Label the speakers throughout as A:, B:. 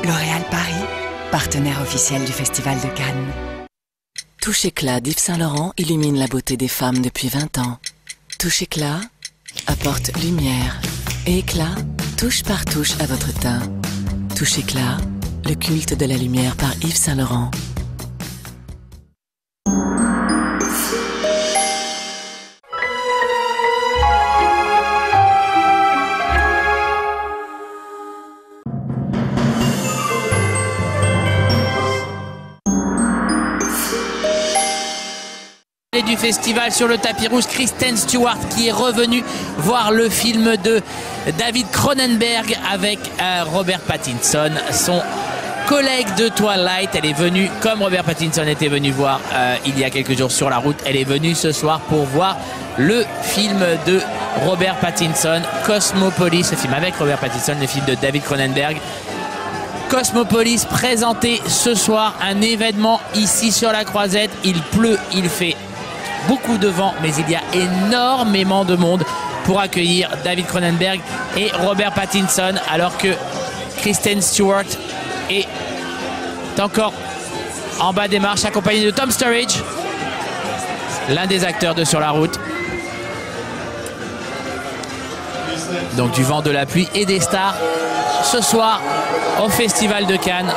A: L'Oréal Paris, partenaire officiel du Festival de Cannes.
B: Touche Éclat d'Yves Saint Laurent illumine la beauté des femmes depuis 20 ans. Touche Éclat apporte lumière et éclat touche par touche à votre teint. Touche Éclat, le culte de la lumière par Yves Saint Laurent.
C: Du festival sur le tapis rouge, Kristen Stewart qui est revenue voir le film de David Cronenberg avec Robert Pattinson, son collègue de Twilight. Elle est venue, comme Robert Pattinson était venu voir il y a quelques jours sur la route, elle est venue ce soir pour voir le film de Robert Pattinson, Cosmopolis, le film avec Robert Pattinson, le film de David Cronenberg. Cosmopolis présenté ce soir, un événement ici sur la Croisette. Il pleut, il fait beaucoup de vent, mais il y a énormément de monde pour accueillir David Cronenberg et Robert Pattinson, alors que Kristen Stewart est encore en bas des marches, accompagné de Tom Sturridge, l'un des acteurs de Sur la route. Donc du vent, de la pluie et des stars ce soir au Festival de Cannes.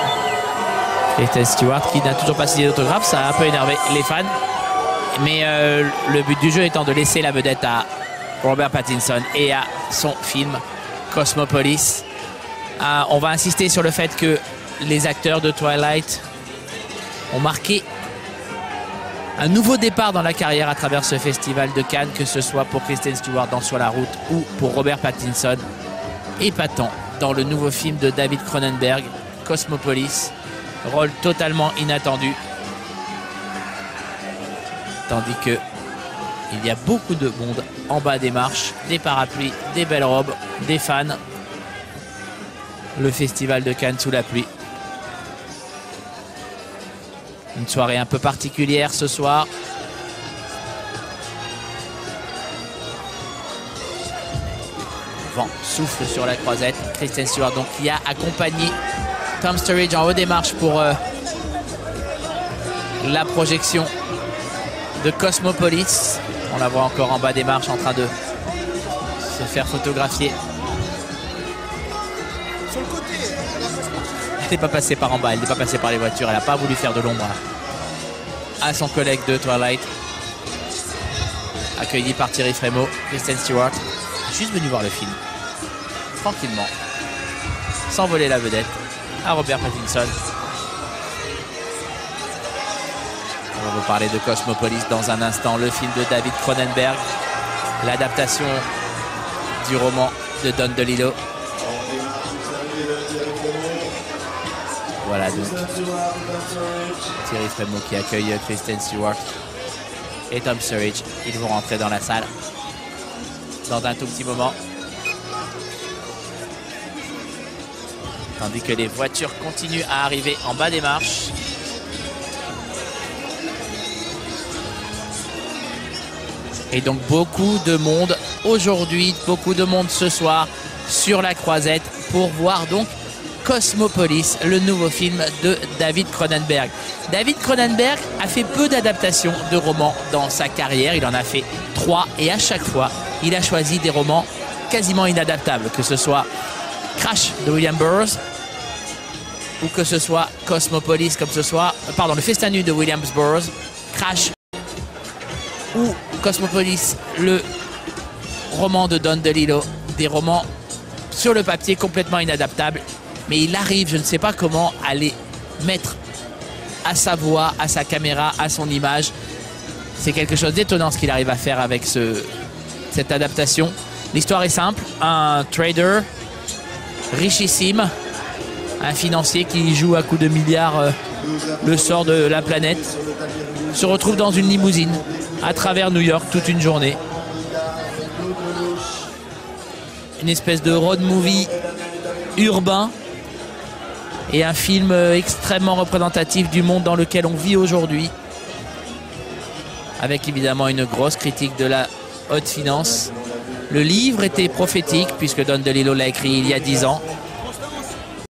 C: Kristen Stewart qui n'a toujours pas signé d'autographe, ça a un peu énervé les fans. Mais le but du jeu étant de laisser la vedette à Robert Pattinson et à son film Cosmopolis. On va insister sur le fait que les acteurs de Twilight ont marqué un nouveau départ dans la carrière à travers ce festival de Cannes, que ce soit pour Kristen Stewart dans Sur la route ou pour Robert Pattinson, épatant dans le nouveau film de David Cronenberg, Cosmopolis. Rôle totalement inattendu. Tandis que il y a beaucoup de monde en bas des marches, des parapluies, des belles robes, des fans. Le festival de Cannes sous la pluie. Une soirée un peu particulière ce soir. Vent souffle sur la Croisette. Kristen Stewart donc qui a accompagné Tom Sturridge en haut des marches pour la projection de Cosmopolis. On la voit encore en bas des marches en train de se faire photographier. Elle n'est pas passée par en bas, elle n'est pas passée par les voitures, elle n'a pas voulu faire de l'ombre à son collègue de Twilight. Accueilli par Thierry Frémaux, Kristen Stewart, juste venu voir le film, tranquillement, sans voler la vedette, à Robert Pattinson. On va vous parler de Cosmopolis dans un instant, le film de David Cronenberg, l'adaptation du roman de Don DeLillo. Voilà donc Thierry Frémaux qui accueille Kristen Stewart et Tom Sturridge. Ils vont rentrer dans la salle dans un tout petit moment. Tandis que les voitures continuent à arriver en bas des marches. Et donc beaucoup de monde aujourd'hui, beaucoup de monde ce soir sur la Croisette pour voir donc Cosmopolis, le nouveau film de David Cronenberg. David Cronenberg a fait peu d'adaptations de romans dans sa carrière. Il en a fait 3 et à chaque fois, il a choisi des romans quasiment inadaptables, que ce soit Crash de William Burroughs ou que ce soit Cosmopolis, comme ce soit, pardon, Le Festin nu de William Burroughs, Crash ou Cosmopolis, le roman de Don DeLillo, des romans sur le papier complètement inadaptables. Mais il arrive, je ne sais pas comment, à les mettre à sa voix, à sa caméra, à son image. C'est quelque chose d'étonnant ce qu'il arrive à faire avec cette adaptation. L'histoire est simple. Un trader richissime, un financier qui joue à coups de milliards le sort de la planète, se retrouve dans une limousine à travers New York toute une journée. Une espèce de road movie urbain. Et un film extrêmement représentatif du monde dans lequel on vit aujourd'hui. Avec évidemment une grosse critique de la haute finance. Le livre était prophétique puisque Don DeLillo l'a écrit il y a 10 ans.